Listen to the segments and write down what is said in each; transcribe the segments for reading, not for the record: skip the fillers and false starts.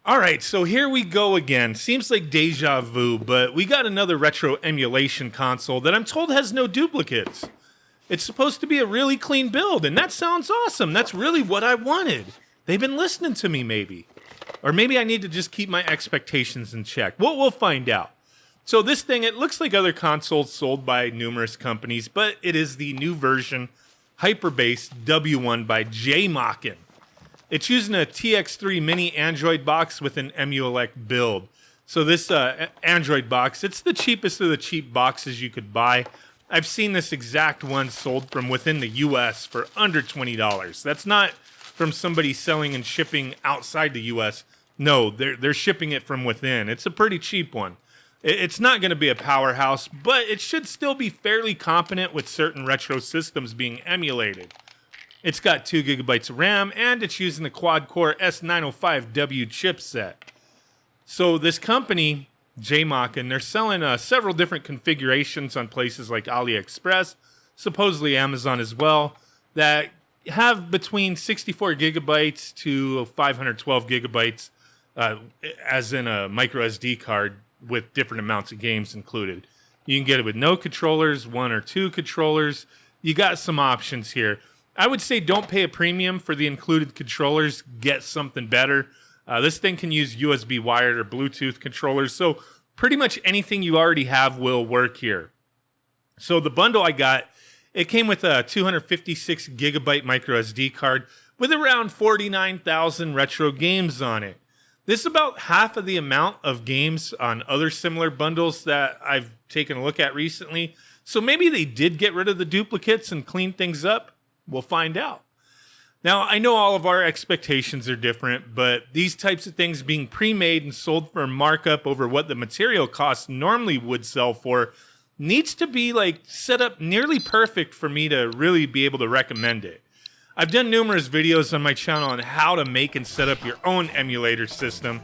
All right, so here we go again. Seems like deja vu, but we got another retro emulation console that I'm told has no duplicates. It's supposed to be a really clean build, and that sounds awesome. That's really what I wanted. They've been listening to me, maybe. Or maybe I need to just keep my expectations in check. We'll find out. So this thing, it looks like other consoles sold by numerous companies, but it is the new version, Hyperbase W1 by Jmachen. It's using a TX3 mini Android box with an Emulation build. So this Android box, it's the cheapest of the cheap boxes you could buy. I've seen this exact one sold from within the US for under $20. That's not from somebody selling and shipping outside the US. No, they're shipping it from within. It's a pretty cheap one. It's not going to be a powerhouse, but it should still be fairly competent with certain retro systems being emulated. It's got 2 gigabytes of RAM, and it's using the quad-core S905W chipset. So this company, Jmachen, they're selling several different configurations on places like AliExpress, supposedly Amazon as well, that have between 64 gigabytes to 512 gigabytes, as in a micro SD card with different amounts of games included. You can get it with no controllers, 1 or 2 controllers. You got some options here. I would say don't pay a premium for the included controllers. Get something better. This thing can use USB wired or Bluetooth controllers, so pretty much anything you already have will work here. So the bundle I got, it came with a 256 gigabyte micro SD card with around 49,000 retro games on it. This is about half of the amount of games on other similar bundles that I've taken a look at recently. So maybe they did get rid of the duplicates and clean things up. We'll find out. Now, I know all of our expectations are different, but these types of things being pre-made and sold for a markup over what the material costs normally would sell for needs to be set up nearly perfect for me to really be able to recommend it. I've done numerous videos on my channel on how to make and set up your own emulator system,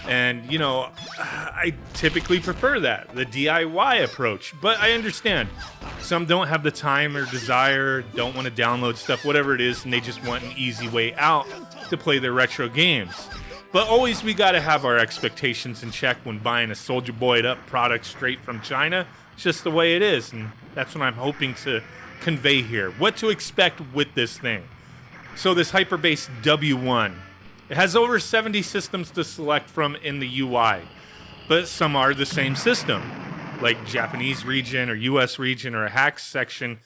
and I typically prefer that, the DIY approach, but I understand. Some don't have the time or desire, don't want to download stuff, whatever it is, and they just want an easy way out to play their retro games. But always we gotta have our expectations in check when buying a Soldier Boy'd up product straight from China. It's just the way it is, and that's what I'm hoping to convey here. What to expect with this thing. So this Hyperbase W1, it has over 70 systems to select from in the UI, but some are the same system, like Japanese region or US region or a hacks section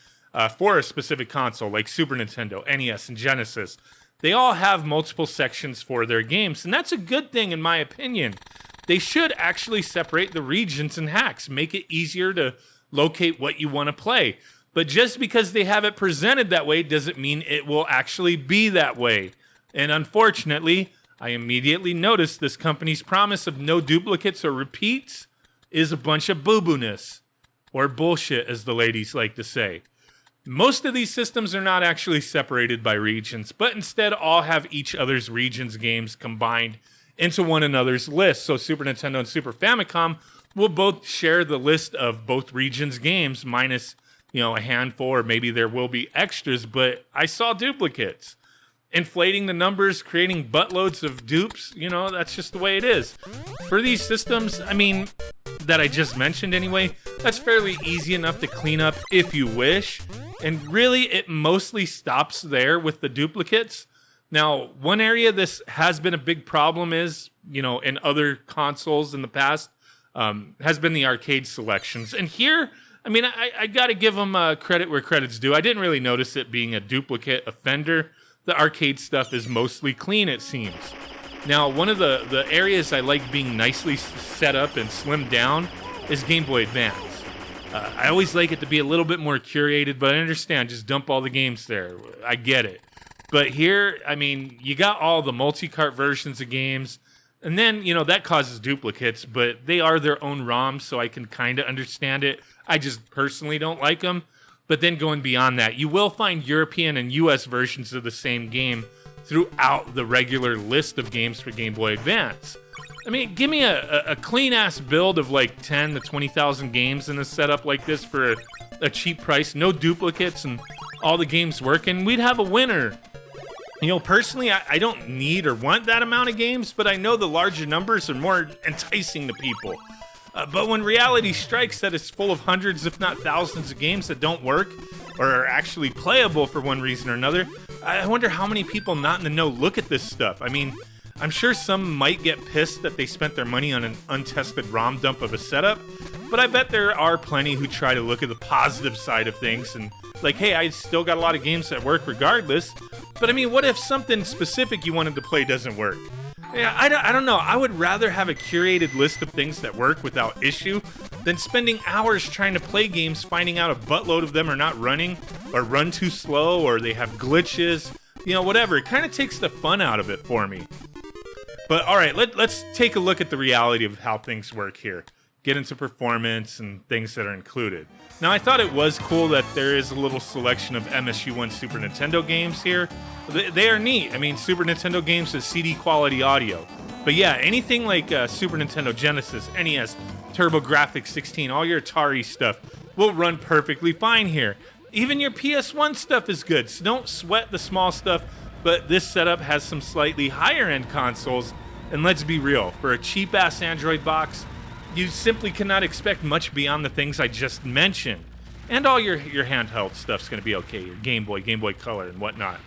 for a specific console, like Super Nintendo, NES, and Genesis. They all have multiple sections for their games, and that's a good thing in my opinion. They should actually separate the regions and hacks, make it easier to locate what you want to play. But just because they have it presented that way doesn't mean it will actually be that way. And unfortunately, I immediately noticed this company's promise of no duplicates or repeats is a bunch of boo-boo-ness, or bullshit as the ladies like to say. Most of these systems are not actually separated by regions, but instead all have each other's regions games combined into one another's list. So Super Nintendo and Super Famicom will both share the list of both regions games minus a handful, or maybe there will be extras, but I saw duplicates. Inflating the numbers, creating buttloads of dupes, that's just the way it is. For these systems, that I just mentioned anyway, that's fairly easy enough to clean up if you wish. And really, it mostly stops there with the duplicates. Now, one area this has been a big problem is, in other consoles in the past, has been the arcade selections. And here, I got to give them credit where credit's due. I didn't really notice it being a duplicate offender. The arcade stuff is mostly clean, it seems. Now, one of the areas I like being nicely set up and slimmed down is Game Boy Advance. I always like it to be a little bit more curated, but I understand, just dump all the games there. I get it. But here, you got all the multi-cart versions of games, and then, that causes duplicates, but they are their own ROMs, so I can kind of understand it. I just personally don't like them. But then going beyond that, you will find European and US versions of the same game throughout the regular list of games for Game Boy Advance. Give me a clean-ass build of 10 to 20,000 games in a setup like this for a cheap price, no duplicates, and all the games working. We'd have a winner. You know, personally, I don't need or want that amount of games, but I know the larger numbers are more enticing to people. But when reality strikes that it's full of hundreds, if not thousands of games that don't work or are actually playable for one reason or another, I wonder how many people not in the know look at this stuff. I mean, I'm sure some might get pissed that they spent their money on an untested ROM dump of a setup, but I bet there are plenty who try to look at the positive side of things and like, hey, I still got a lot of games that work regardless. But I mean, what if something specific you wanted to play doesn't work? Yeah, I don't know. I would rather have a curated list of things that work without issue than spending hours trying to play games, finding out a buttload of them are not running, or run too slow, or they have glitches, you know, whatever. It kind of takes the fun out of it for me. But all right, let's take a look at the reality of how things work here. Get into performance and things that are included. Now, I thought it was cool that there is a little selection of MSU1 Super Nintendo games here. They are neat. I mean, Super Nintendo games with CD quality audio. But yeah, anything like Super Nintendo Genesis, NES, TurboGrafx 16, all your Atari stuff will run perfectly fine here. Even your PS1 stuff is good, so don't sweat the small stuff. But this setup has some slightly higher end consoles, and let's be real, for a cheap-ass Android box, you simply cannot expect much beyond the things I just mentioned. And all your handheld stuff's going to be okay, your Game Boy Color, and whatnot.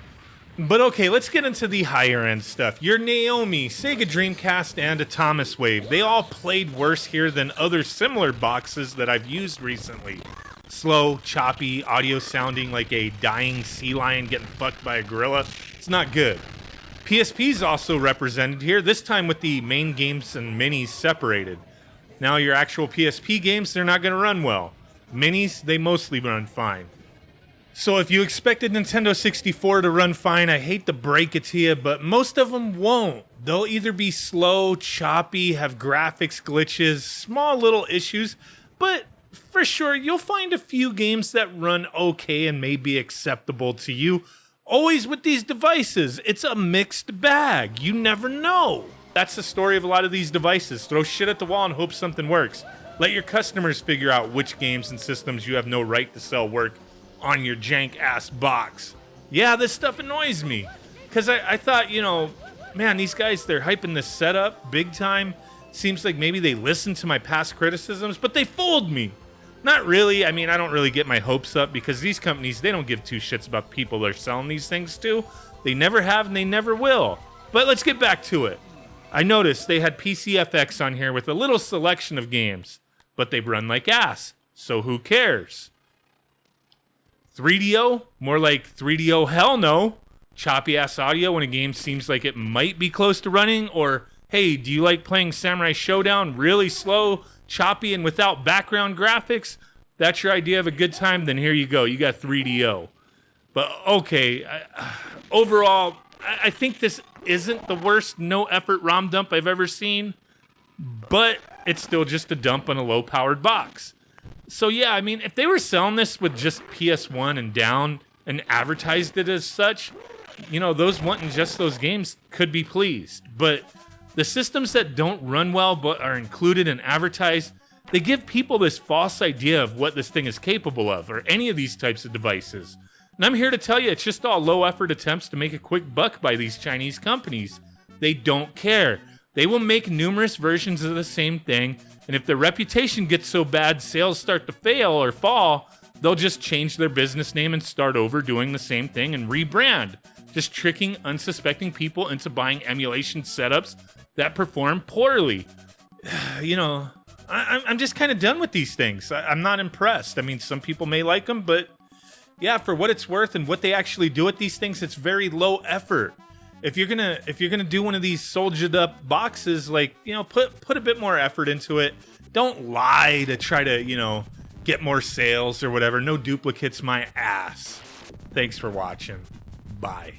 But okay, let's get into the higher end stuff. Your Naomi, Sega Dreamcast, and Atomis Wave. They all played worse here than other similar boxes that I've used recently. Slow, choppy, audio sounding like a dying sea lion getting fucked by a gorilla. It's not good. PSP's also represented here, this time with the main games and minis separated. Now your actual PSP games, they're not going to run well. Minis, they mostly run fine. So if you expected Nintendo 64 to run fine, I hate to break it to you, but most of them won't. They'll either be slow, choppy, have graphics glitches, small little issues, but for sure you'll find a few games that run okay and may be acceptable to you. Always with these devices, it's a mixed bag. You never know. That's the story of a lot of these devices. Throw shit at the wall and hope something works. Let your customers figure out which games and systems you have no right to sell work on your jank-ass box. Yeah, this stuff annoys me. Because I thought, you know, man, these guys, they're hyping this setup big time. Seems like maybe they listened to my past criticisms, but they fooled me. Not really. I mean, I don't really get my hopes up because these companies, they don't give two shits about the people they're selling these things to. They never have and they never will. But let's get back to it. I noticed they had PCFX on here with a little selection of games, but they run like ass, so who cares? 3DO? More like 3DO hell no. Choppy ass audio when a game seems like it might be close to running, or hey, do you like playing Samurai Showdown really slow, choppy, and without background graphics? That's your idea of a good time? Then here you go. You got 3DO. But okay, overall, I think this isn't the worst no-effort ROM dump I've ever seen, but it's still just a dump on a low-powered box. So yeah, I mean, if they were selling this with just PS1 and down and advertised it as such, you know, those wanting just those games could be pleased. But the systems that don't run well but are included and advertised, they give people this false idea of what this thing is capable of, or any of these types of devices. And I'm here to tell you, it's just all low-effort attempts to make a quick buck by these Chinese companies. They don't care. They will make numerous versions of the same thing, and if their reputation gets so bad sales start to fail or fall, they'll just change their business name and start over doing the same thing and rebrand, just tricking unsuspecting people into buying emulation setups that perform poorly. You know, I'm just kind of done with these things. I'm not impressed. I mean, some people may like them, but yeah, for what it's worth and what they actually do with these things, it's very low effort. If you're gonna do one of these soldiered up boxes, like, you know, put a bit more effort into it. Don't lie to try to, you know, get more sales or whatever. No duplicates, my ass. Thanks for watching. Bye.